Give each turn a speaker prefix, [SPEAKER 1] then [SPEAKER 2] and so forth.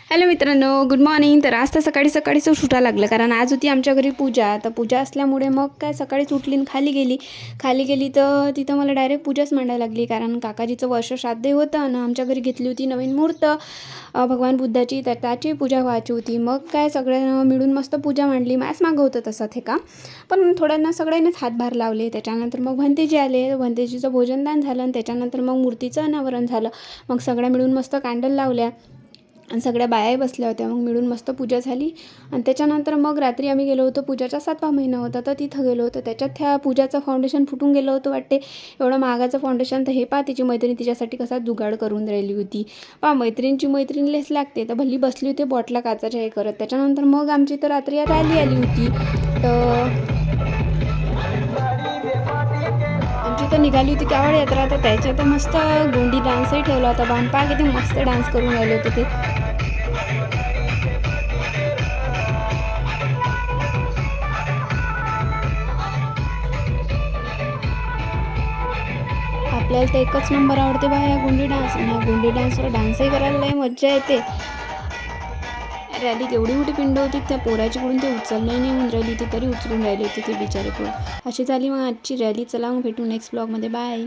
[SPEAKER 1] Hello मित्रांनो, good morning. तर आज तर सकाळीच उठायला लागलं, कारण आज होती आमच्या घरी पूजा. तर पूजा असल्यामुळे मग काय सकाळीच उठली आणि खाली गेली तर तिथं मला डायरेक्ट पूजाच मांडायला लागली, कारण काकाजीचं वर्ष श्राद्ध होतं आणि आमच्या घरी घेतली होती नवीन मूर्त भगवान बुद्धाची. तर त्याची पूजा व्हायची होती. मग काय सगळ्यांना मिळून मस्त पूजा मांडली. मॅच मागं होतं तसं ते का, पण थोड्यांना सगळ्यांनीच हातभार लावले. त्याच्यानंतर मग भंतेजी आले, भंतेजीचं भोजनदान झालं आणि त्याच्यानंतर मग मूर्तीचं अनावरण झालं. मग सगळ्या मिळून मस्त कॅन्डल लावल्या आणि सगळ्या बायाही बसल्या होत्या. मग मिळून मस्त पूजा झाली. आणि त्याच्यानंतर मग रात्री आम्ही गेलो होतो, पूजाचा 7वा महिना होता तर तिथं गेलो होतो. त्याच्यात ह्या पूजाचं फाउंडेशन फुटून गेलं होतं वाटते, एवढं महागाचं फाउंडेशन. तर हे तिची मैत्रीण तिच्यासाठी कसा जुगाड करून राहिली होती. मैत्रीण लेस लागते, तर भल्ली बसली होती बॉटला काचाच्या हे करत. त्याच्यानंतर मग आमची तर रात्री रॅली आली होती. तर आमची तर निघाली होती कावड यात्रा. तर त्याच्यात मस्त गोंडी डान्सही ठेवला होता. बांधपा किती मस्त डान्स करून राहिले होते ते. आपल्याला तर एकच नंबर आवडते बा या गोंडी डान्स. आणि ह्या गोंडी डान्सवर डान्सही करायला लय मज्जा येते. रॅलीत एवढी मोठी पिंड होती, त्या पोराची कडून ते उचलणं नाही होऊन राहिली होती, तरी उचलून राहिली होती ते बिचारे पोर. अशी झाली मग आजची रॅली. चला मग भेटू नेक्स्ट ब्लॉगमध्ये. बाय.